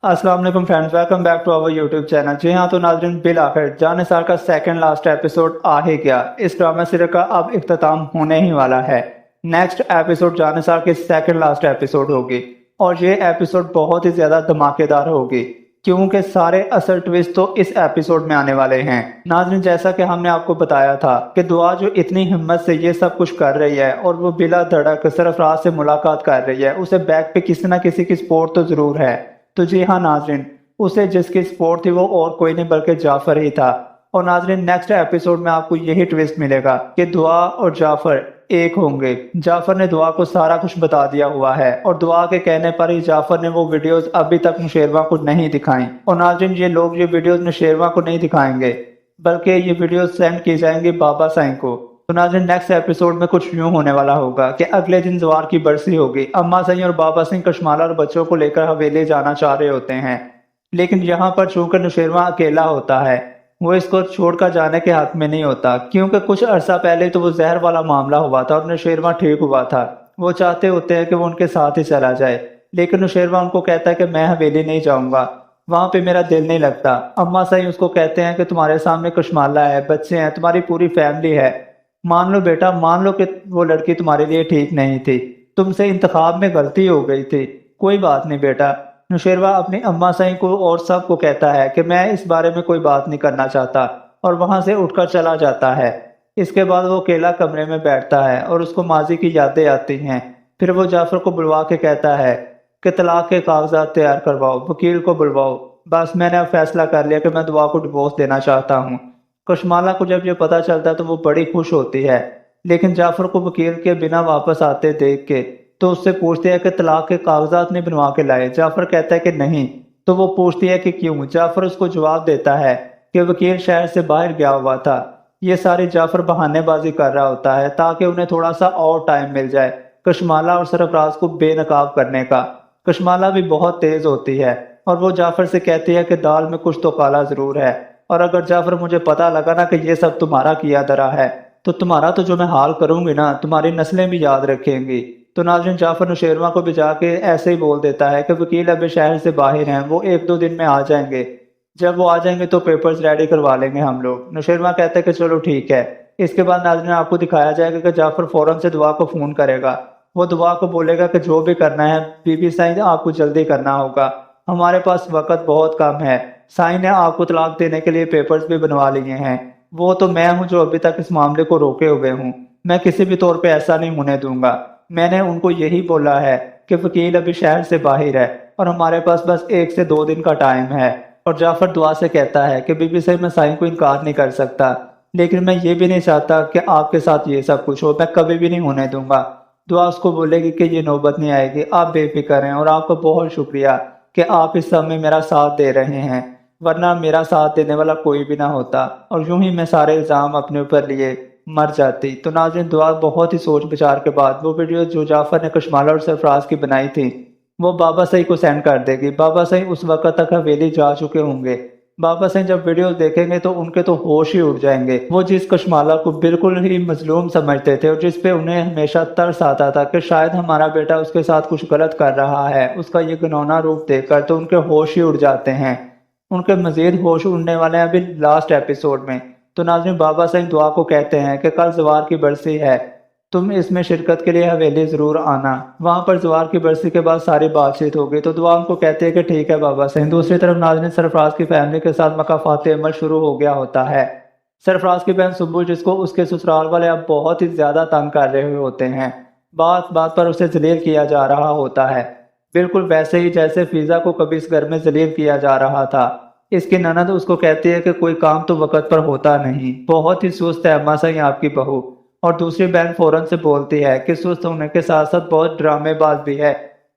अस्सलाम वालेकुम friends, welcome back to our YouTube channel. जी हाँ, तो नाज़रीन बिल आखिर जानिसार का सेकंड लास्ट एपिसोड आ ही गया। इस ड्रामा सीरियल का अब इख्तिताम होने ही वाला है। नेक्स्ट एपिसोड जानिसार की सेकंड लास्ट एपिसोड होगी और ये एपिसोड बहुत ही ज्यादा धमाकेदार होगी क्योंकि सारे असल ट्विस्ट तो इस एपिसोड में आने वाले हैं। नाज़रीन, जैसा कि हमने आपको बताया था कि दुआ जो इतनी हिम्मत से ये सब कुछ कर रही है और वो बिला धड़क सरफराज से मुलाकात कर रही है, उसे बैक पे किसी ना किसी की सपोर्ट तो जरूर है। तो जी हाँ नाजरीन, उसे जिसकी सपोर्ट थी वो और कोई नहीं बल्कि जाफर ही था। और नाजरीन, नेक्स्ट एपिसोड में आपको यही ट्विस्ट मिलेगा कि दुआ और जाफर एक होंगे। जाफर ने दुआ को सारा कुछ बता दिया हुआ है और दुआ के कहने पर ही जाफर ने वो वीडियोस अभी तक नौशेरवा को नहीं दिखाई। और नाजरीन, ये लोग ये वीडियोस नौशेरवा को नहीं दिखाएंगे बल्कि ये वीडियोस सेंड की जाएंगी बाबा साईं को। तो नाज़रीन, नेक्स्ट एपिसोड में कुछ यूं होने वाला होगा कि अगले दिन जवार की बरसी होगी। अम्मा सिंह और बाबा सिंह कशमाला और बच्चों को लेकर हवेली जाना चाह रहे होते हैं, लेकिन यहाँ पर चूंकि नौशेरवा अकेला होता है, वो इसको छोड़कर जाने के हक में नहीं होता क्योंकि कुछ अरसा पहले तो वो जहर वाला मामला हुआ था और नौशेरवा ठीक हुआ था। वो चाहते होते हैं कि वो उनके साथ ही चला जाए, लेकिन नौशेरवा उनको कहता है कि मैं हवेली नहीं जाऊंगा, वहां पे मेरा दिल नहीं लगता। अम्मा सही उसको कहते हैं कि तुम्हारे सामने कशमाला है, बच्चे हैं, तुम्हारी पूरी फैमिली है, मान लो बेटा, मान लो कि वो लड़की तुम्हारे लिए ठीक नहीं थी, तुमसे इंतखाब में गलती हो गई थी, कोई बात नहीं बेटा। नौशेरवा अपनी अम्मा सही को और सबको कहता है कि मैं इस बारे में कोई बात नहीं करना चाहता और वहां से उठकर चला जाता है। इसके बाद वो अकेला कमरे में बैठता है और उसको माजी की यादें आती हैं। फिर वो जाफर को बुलवा के कहता है कि तलाक के कागजात तैयार करवाओ, वकील को बुलवाओ, बस मैंने अब फैसला कर लिया कि मैं दुआ को डिवोर्स देना चाहता हूँ। कशमाला को जब ये पता चलता है तो वो बड़ी खुश होती है, लेकिन जाफर को वकील के बिना वापस आते देख के तो उससे पूछती है कि तलाक के कागजात नहीं बनवा के लाए। जाफर कहता है कि नहीं। तो वो पूछती है कि क्यों। जाफर उसको जवाब देता है कि वकील शहर से बाहर गया हुआ था। ये सारी जाफर बहानेबाजी कर रहा होता है ताकि उन्हें थोड़ा सा और टाइम मिल जाए कशमाला और सरफराज को बेनकाब करने का। कशमाला भी बहुत तेज होती है और वो जाफर से कहती है कि दाल में कुछ तो काला जरूर है, और अगर जाफर मुझे पता लगा ना कि ये सब तुम्हारा किया धरा है तो तुम्हारा तो जो मैं हाल करूंगी ना, तुम्हारी नस्लें भी याद रखेंगी। तो नाज़रीन, जाफर नौशेरवा को भी जाके ऐसे ही बोल देता है कि वकील अभी शहर से बाहर हैं, वो एक दो दिन में आ जाएंगे, जब वो आ जाएंगे तो पेपर्स रेडी करवा लेंगे हम लोग। नौशेरवा कहते हैं कि चलो ठीक है। इसके बाद नाज़रीन आपको दिखाया जाएगा कि जाफर फौरन से दुआ को फोन करेगा। वो दुआ को बोलेगा कि जो भी करना है बीबी साईं आपको जल्दी करना होगा, हमारे पास वक्त बहुत कम है, साईं ने आपको तलाक देने के लिए पेपर्स भी बनवा लिए हैं, वो तो मैं हूँ जो अभी तक इस मामले को रोके हुए हूँ, मैं किसी भी तौर पे ऐसा नहीं होने दूंगा। मैंने उनको यही बोला है कि वकील अभी शहर से बाहर है और हमारे पास बस 1 से 2 दिन का टाइम है। और जाफर दुआ से कहता है कि बीबी से मैं साईं को इनकार नहीं कर सकता, लेकिन मैं ये भी नहीं चाहता कि आपके साथ ये सब कुछ हो, मैं कभी भी नहीं होने दूंगा। दुआ उसको बोलेगी कि ये नौबत नहीं आएगी, आप बेफिक्र हैं और आपका बहुत शुक्रिया कि आप इस समय मेरा साथ दे रहे हैं, वरना मेरा साथ देने वाला कोई भी ना होता और यूं ही मैं सारे इल्जाम अपने ऊपर लिए मर जाती। तो नाज़रीन, दुआ बहुत ही सोच विचार के बाद वो वीडियो जो जाफर ने कशमाला और सरफराज की बनाई थी वो बाबा सही को सेंड कर देगी। बाबा सही उस वक्त तक हवेली जा चुके होंगे। बाबा सही जब वीडियो देखेंगे तो उनके तो होश ही उड़ जाएंगे। वो जिस कशमाला को बिल्कुल ही मजलूम समझते थे और जिस पे उन्हें हमेशा तरस आता था कि शायद हमारा बेटा उसके साथ कुछ गलत कर रहा है, उसका ये घिनौना रूप देखकर तो उनके होश ही उड़ जाते हैं। उनके मजीद होश उड़ने वाले हैं अभी लास्ट एपिसोड में। तो नाज़रीन, बाबा साईं दुआ को कहते हैं कि कल जवार की बरसी है, तुम इसमें शिरकत के लिए हवेली जरूर आना, वहां पर जवार की बरसी के बाद सारी बातचीत होगी। तो दुआ उनको कहते हैं कि ठीक है बाबा साईं। दूसरी तरफ नाज़रीन, सरफराज की फैमिली के साथ मकाफात अमल शुरू हो गया होता है। सरफराज की बहन सुब्बू, जिसको उसके ससुराल वाले अब बहुत ही ज्यादा तंग कर रहे होते हैं, बात बात पर उसे जलील किया जा रहा होता है, बिल्कुल वैसे ही जैसे फिजा को कभी इस घर में जलील किया जा रहा था। इसकी ननद उसको कहती है कि कोई काम तो वक्त पर होता नहीं, बहुत ही सुस्त है अम्मा सही आपकी बहू। और दूसरी बहन फौरन से बोलती है कि सुस्त होने के साथ साथ बहुत ड्रामेबाज भी है,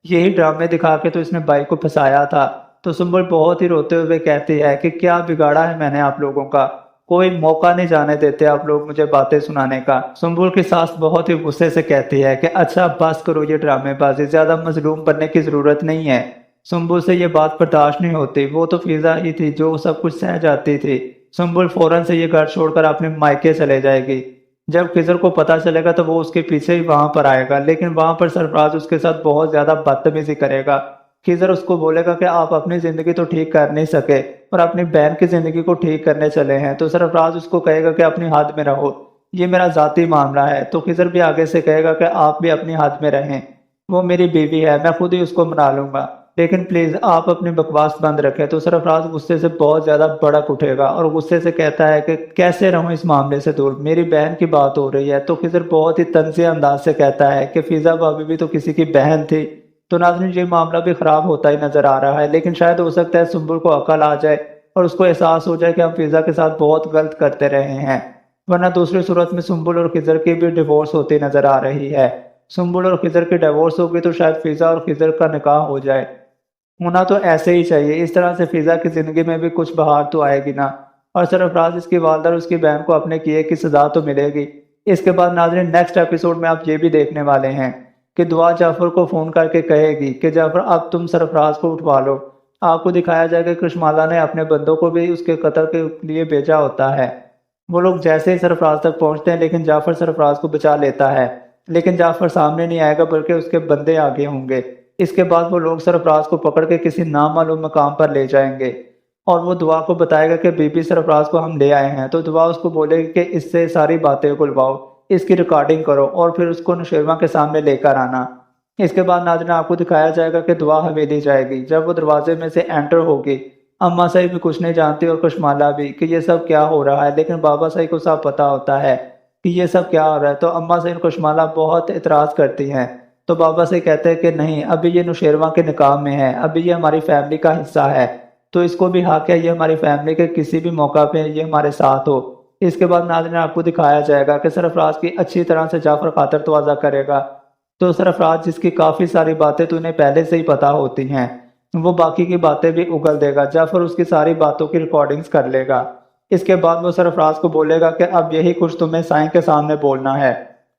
यही ड्रामे दिखा के तो इसने बाई को फंसाया था। तो सुंबुल बहुत ही रोते हुए कहती है कि क्या बिगाड़ा है मैंने आप लोगों का, कोई मौका नहीं जाने देते आप लोग मुझे बातें सुनाने का। सुंबुल की सास बहुत ही गुस्से से कहती है कि अच्छा बस करो ये ड्रामेबाजी, ज्यादा मजलूम बनने की जरूरत नहीं है। सुंबुल से ये बात बर्दाश्त नहीं होती, वो तो फिजा ही थी जो सब कुछ सह जाती थी। सुंबुल फौरन से ये घर छोड़कर अपने मायके चले जाएगी। जब खिजर को पता चलेगा तो वो उसके पीछे ही वहां पर आएगा, लेकिन वहां पर सरफराज उसके साथ बहुत ज्यादा बदतमीजी करेगा खिजर उसको बोलेगा कि आप अपनी जिंदगी तो ठीक कर नहीं सके और अपनी बहन की जिंदगी को ठीक करने चले हैं, तो सरफराज उसको कहेगा कि अपनी हद में रहो, ये मेरा जाती मामला है। तो खिजर भी आगे से कहेगा कि आप भी अपनी हद में रहें, वो मेरी बीवी है, मैं खुद ही उसको मना लूंगा, लेकिन प्लीज आप अपनी बकवास बंद रखें। तो सरफराज गुस्से से बहुत ज्यादा भड़क उठेगा और गुस्से से कहता है कि कैसे रहूं इस मामले से दूर, मेरी बहन की बात हो रही है। तो खिजर बहुत ही तंजिया अंदाज से कहता है कि फिजा भाभी भी तो किसी की बहन थी। तो नाज़रीन ये मामला भी खराब होता ही नजर आ रहा है, लेकिन शायद हो सकता है सुंबुल को अकल आ जाए और उसको एहसास हो जाए कि हम फिजा के साथ बहुत गलत करते रहे हैं, वरना दूसरी सूरत में सुंबुल और खिजर की भी डिवोर्स होती नजर आ रही है। सुंबुल और खिजर की डिवोर्स होगी तो शायद फिजा और खिजर का निकाह हो जाए। होना तो ऐसे ही चाहिए, इस तरह से फिजा की जिंदगी में भी कुछ बहार तो आएगी ना, और सरफराज इसकी वालदा और उसकी बहन को अपने किए की सजा तो मिलेगी। इसके बाद नाज़रीन नेक्स्ट एपिसोड में आप ये भी देखने वाले हैं कि दुआ जाफर को फोन करके कहेगी कि जाफर अब तुम सरफराज को उठवा लो। आपको दिखाया जाएगा कि कशमाला ने अपने बंदों को भी उसके कत्ल के लिए भेजा होता है। वो लोग जैसे ही सरफराज तक पहुंचते हैं, लेकिन जाफर सरफराज को बचा लेता है, लेकिन जाफर सामने नहीं आएगा बल्कि उसके बंदे आगे होंगे। इसके बाद वो लोग सरफराज को पकड़ के किसी नामालूम मकाम पर ले जाएंगे और वो दुआ को बताएगा कि बीबी सरफराज को हम ले आए हैं। तो दुआ उसको बोलेगी कि इससे सारी बातें खुलवाओ, इसकी रिकॉर्डिंग करो और फिर उसको नौशेरवा के सामने लेकर आना। इसके बाद नाज़रीन आपको दिखाया जाएगा कि दुआ हवेली जाएगी। जब वो दरवाजे में से एंटर होगी, अम्मा सही भी कुछ नहीं जानती और कशमाला भी कि ये सब क्या हो रहा है, लेकिन बाबा सही को सब पता होता है कि ये सब क्या हो रहा है। तो अम्मा सही और कशमाला बहुत एतराज़ करती हैं। तो बाबा से कहते हैं कि नहीं, अभी ये नौशेरवा के निकाह में है, अभी ये हमारी फैमिली का हिस्सा है, तो इसको भी हक है ये हमारी फैमिली के किसी भी मौका पे ये हमारे साथ हो। इसके बाद नाज़रीन आपको दिखाया जाएगा कि सरफराज की अच्छी तरह से जाफर खातर तवाज़ा करेगा। तो सरफराज जिसकी काफ़ी सारी बातें तो उन्हें पहले से ही पता होती हैं, वो बाकी की बातें भी उगल देगा। जाफर उसकी सारी बातों की रिकॉर्डिंग्स कर लेगा। इसके बाद वो सरफराज को बोलेगा कि अब यही कुछ तुम्हें साईं के सामने बोलना है।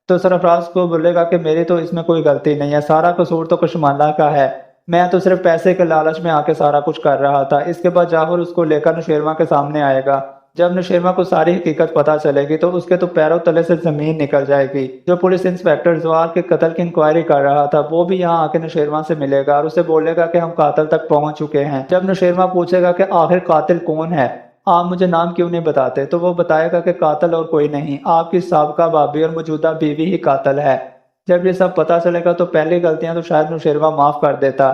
तो सरफराज को बोलेगा कि मेरी तो इसमें कोई गलती नहीं है, सारा कसूर तो कशमाला का है, मैं तो सिर्फ पैसे के लालच में आके सारा कुछ कर रहा था। इसके बाद जाफर उसको लेकर नौशेरवा के सामने आएगा। जब नौशेरवा को सारी हकीकत पता चलेगी तो उसके तो पैरों तले से जमीन निकल जाएगी। जो पुलिस इंस्पेक्टर जवार के कत्ल की इंक्वायरी कर रहा था वो भी यहाँ आके नौशेरवा से मिलेगा और उसे बोलेगा कि हम कातिल तक पहुंच चुके हैं। जब नौशेरवा पूछेगा कि आखिर कातिल कौन है, आप मुझे नाम क्यों नहीं बताते, तो वो बताएगा कि कातिल और कोई नहीं, आपकी साबका भाभी और मौजूदा बीवी ही कातिल है। जब ये सब पता चलेगा तो पहली गलतियां तो शायद नौशेरवा माफ कर देता,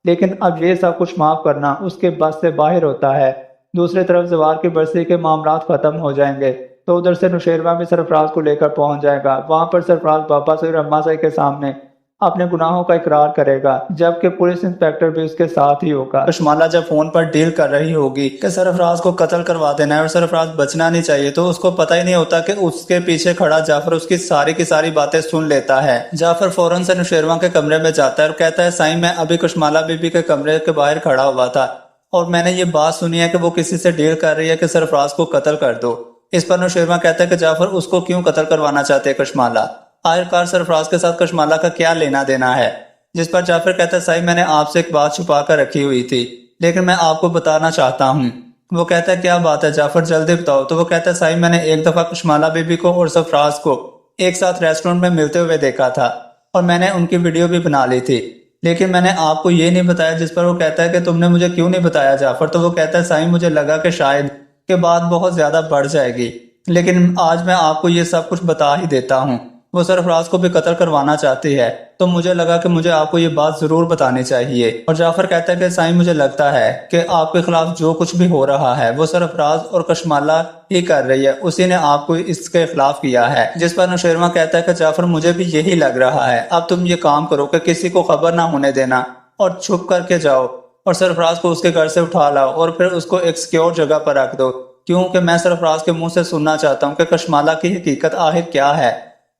लेकिन अब ये सब कुछ माफ करना उसके बस से बाहर होता है। दूसरी तरफ जवार की बरसी के मामलात खत्म हो जाएंगे तो उधर से नौशेरवा भी सरफराज को लेकर पहुंच जाएगा। वहां पर सरफराज बाबा से और अम्मा से के सामने अपने गुनाहों का इकरार करेगा, जबकि पुलिस इंस्पेक्टर भी उसके साथ ही होगा। कशमाला जब फोन पर डील कर रही होगी कि सरफराज को कत्ल करवा देना है और सरफराज बचना नहीं चाहिए, तो उसको पता ही नहीं होता कि उसके पीछे खड़ा जाफर उसकी सारी की सारी बातें सुन लेता है। जाफर फौरन से नौशेरवा के कमरे में जाता है और कहता है साईं, मैं अभी कशमाला बीबी के कमरे के बाहर खड़ा हुआ था और मैंने ये बात सुनी है कि वो किसी से डील कर रही है कि सरफराज को कत्ल कर दो। इस पर नौशेरवा कहता है कि जाफर उसको क्यों कत्ल करवाना चाहते हैं कशमाला, आखिरकार सरफराज के साथ कशमाला का क्या लेना देना है। जिस पर जाफर कहता है साईं, मैंने आपसे एक बात छुपा कर रखी हुई थी लेकिन मैं आपको बताना चाहता हूँ। वो कहता है क्या बात है जाफर, जल्दी बताओ। तो वो कहता है साईं, मैंने एक दफा कशमाला बीबी को और सरफराज को एक साथ रेस्टोरेंट में मिलते हुए देखा था और मैंने उनकी वीडियो भी बना ली थी, लेकिन मैंने आपको ये नहीं बताया। जिस पर वो कहता है कि तुमने मुझे क्यों नहीं बताया जाफर। तो वो कहता है साईं, मुझे लगा कि शायद के बाद बहुत ज्यादा बढ़ जाएगी, लेकिन आज मैं आपको ये सब कुछ बता ही देता हूँ। वो सरफराज को भी कत्ल करवाना चाहती है, तो मुझे लगा कि मुझे आपको ये बात जरूर बतानी चाहिए। और जाफर कहता है कि साईं, मुझे लगता है कि आपके खिलाफ जो कुछ भी हो रहा है वो सरफराज और कशमाला ही कर रही है, उसी ने आपको इसके खिलाफ किया है। जिस पर नौशेरवा कहता है कि जाफर, मुझे भी यही लग रहा है, अब तुम ये काम करो कि किसी को खबर ना होने देना और छुप करके जाओ और सरफराज को उसके घर से उठा लाओ और फिर उसको एक सिक्योर जगह पर रख दो, क्योंकि मैं सरफराज के मुंह से सुनना चाहता हूँ कि कशमाला की हकीकत आखिर क्या है।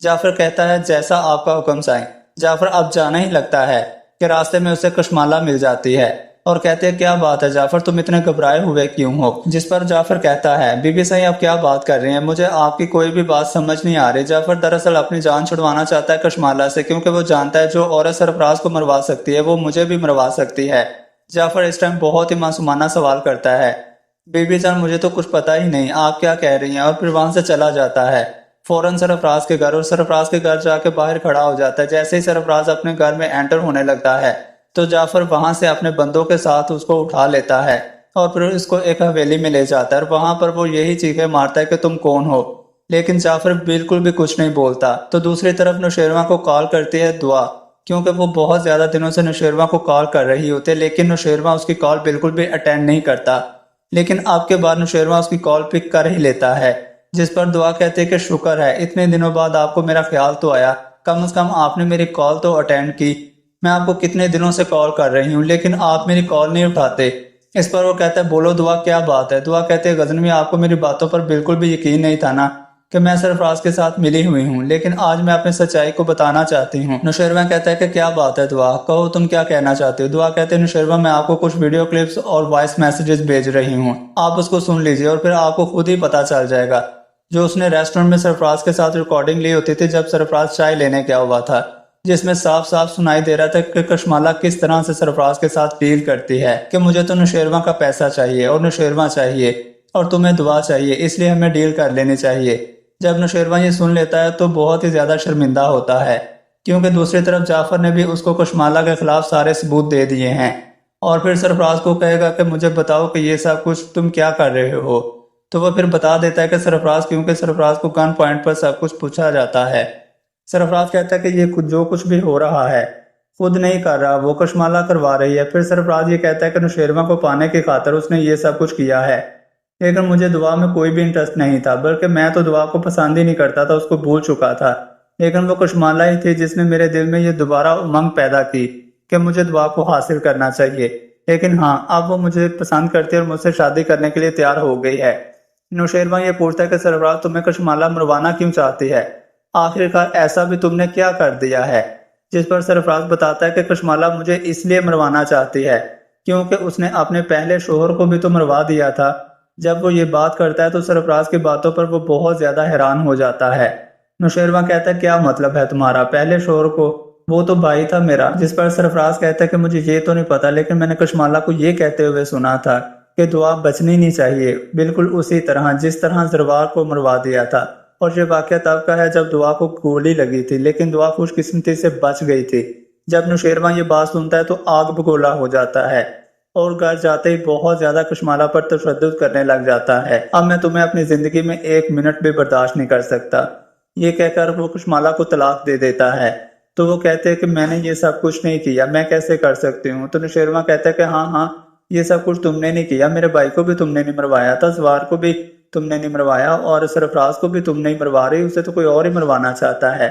जाफर कहता है जैसा आपका हुक्म साईं। जाफर अब जाना ही लगता है कि रास्ते में उसे कशमाला मिल जाती है और कहते हैं क्या बात है जाफर, तुम इतने घबराए हुए क्यों हो। जिस पर जाफर कहता है बीबी साईं, आप क्या बात कर रहे हैं, मुझे आपकी कोई भी बात समझ नहीं आ रही। जाफर दरअसल अपनी जान छुड़वाना चाहता है कशमाला से, क्योंकि वो जानता है जो औरत सरफराज को मरवा सकती है वो मुझे भी मरवा सकती है। जाफर इस टाइम बहुत ही मासूमाना सवाल करता है, बीबी जान मुझे तो कुछ पता ही नहीं, आप क्या कह रही हैं, और फिर वहां से चला जाता है फौरन सरफराज के घर और सरफराज के घर जाके बाहर खड़ा हो जाता है। जैसे ही सरफराज अपने घर में एंटर होने लगता है تو جعفر وہاں سے اپنے بندوں کے ساتھ اس کو اٹھا لیتا ہے اور پھر اس کو ایک حویلی میں لے جاتا ہے اور وہاں پر وہ یہی چیخیں مارتا ہے کہ تم کون ہو، لیکن جعفر بالکل بھی کچھ نہیں بولتا۔ تو دوسری طرف نوشیروان کو کال کرتی ہے دعا، کیونکہ وہ بہت زیادہ دنوں سے نوشیروان کو کال کر رہی ہوتے، لیکن نوشیروان اس کی کال بالکل بھی اٹینڈ نہیں کرتا۔ لیکن اب کے بعد نوشیروان اس کی کال پک کر ہی لیتا ہے، جس پر دعا کہتے ہیں کہ شکر ہے، اتنے دنوں بعد آپ کو میرا خیال تو آیا، کم از کم آپ نے میری کال تو اٹینڈ کی۔ میں آپ کو کتنے دنوں سے کال کر رہی ہوں لیکن آپ میری کال نہیں اٹھاتے۔ اس پر وہ کہتا ہے بولو دعا کیا بات ہے؟ دعا کہتے ہیں غزنوی آپ کو میری باتوں پر بالکل بھی یقین نہیں تھا نا کہ میں سرفراز کے ساتھ ملی ہوئی ہوں، لیکن آج میں اپنی سچائی کو بتانا چاہتی ہوں۔ نوشیروان کہتا ہے کہ کیا بات ہے دعا، کہو تم کیا کہنا چاہتے ہو؟ دعا کہتے ہیں نوشیروان میں آپ کو کچھ ویڈیو کلپس اور وائس میسیجز بھیج رہی ہوں، آپ اس کو سن لیجئے اور پھر آپ کو خود ہی پتا چل جائے گا۔ جو اس نے ریسٹورنٹ میں سرفراز کے ساتھ ریکارڈنگ لی ہوتی تھی جب سرفراز چائے لینے گیا ہوا تھا، جس میں صاف صاف سنائی دے رہا تھا کہ کشمالہ کس طرح سے سرفراز کے ساتھ ڈیل کرتی ہے کہ مجھے تو نوشیروان کا پیسہ چاہیے اور نوشیروان چاہیے اور تمہیں دعا چاہیے، اس لیے ہمیں ڈیل کر لینی چاہیے۔ جب نوشیروان یہ سن لیتا ہے تو بہت ہی زیادہ شرمندہ ہوتا ہے، کیونکہ دوسری طرف جعفر نے بھی اس کو کشمالہ کے خلاف سارے ثبوت دے دیے ہیں اور پھر سرفراز کو کہے گا کہ مجھے بتاؤ کہ یہ سب کچھ تم کیا کر رہے ہو، تو وہ پھر بتا دیتا ہے کہ سرفراز، کیونکہ سرفراز کو گن پوائنٹ پر سب کچھ پوچھا جاتا ہے۔ سرفراز کہتا ہے کہ یہ جو کچھ بھی ہو رہا ہے خود نہیں کر رہا، وہ کشمالہ کروا رہی ہے۔ پھر سرفراز یہ کہتا ہے کہ نوشیروان کو پانے کی خاطر اس نے یہ سب کچھ کیا ہے، لیکن مجھے دعا میں کوئی بھی انٹرسٹ نہیں تھا، بلکہ میں تو دعا کو پسند ہی نہیں کرتا تھا، اس کو بھول چکا تھا، لیکن وہ کشمالہ ہی تھی جس نے میرے دل میں یہ دوبارہ امنگ پیدا کی کہ مجھے دعا کو حاصل کرنا چاہیے۔ لیکن ہاں، اب وہ مجھے پسند کرتی ہے اور مجھ سے شادی کرنے کے لیے تیار ہو گئی ہے۔ نوشیروان یہ پوچھتا ہے کہ سرفراز تمہیں کشمالہ مروانا کیوں چاہتی ہے؟ آخرکار ایسا بھی تم نے کیا کر دیا ہے؟ جس پر سرفراز بتاتا ہے کہ کشمالہ مجھے اس لیے مروانا چاہتی ہے کیونکہ اس نے اپنے پہلے شوہر کو بھی تو مروا دیا تھا۔ جب وہ یہ بات کرتا ہے تو سرفراز کی باتوں پر وہ بہت زیادہ حیران ہو جاتا ہے۔ نوشیروان کہتا ہے کیا مطلب ہے تمہارا؟ پہلے شوہر کو؟ وہ تو بھائی تھا میرا۔ جس پر سرفراز کہتا ہے کہ مجھے یہ تو نہیں پتا، لیکن میں نے کشمالہ کو یہ کہتے ہوئے سنا تھا کہ دعا بچنی نہیں چاہیے، بالکل اسی طرح جس طرح زروار کو مروا دیا تھا۔ اور یہ واقعہ تب کا ہے جب دعا کو گولی لگی تھی، لیکن دعا خوش قسمتی سے بچ گئی تھی۔ جب نوشیروان یہ بات سنتا ہے تو آگ بگولا ہو جاتا ہے اور گھر جاتے ہی بہت زیادہ کشمالہ پر تشدد کرنے لگ جاتا ہے۔ اب میں تمہیں اپنی زندگی میں ایک منٹ بھی برداشت نہیں کر سکتا، یہ کہہ کر وہ کشمالہ کو طلاق دے دیتا ہے۔ تو وہ کہتے ہیں کہ میں نے یہ سب کچھ نہیں کیا، میں کیسے کر سکتی ہوں؟ تو نوشیروان کہتا ہے کہ ہاں یہ سب کچھ تم نے نہیں کیا، میرے بھائی کو بھی تم نے نہیں مروایا تھا، زوار کو بھی تم نے نہیں مروایا اور سرفراز کو بھی تم نہیں مروا رہی، اسے تو کوئی اور ہی مروانا چاہتا ہے۔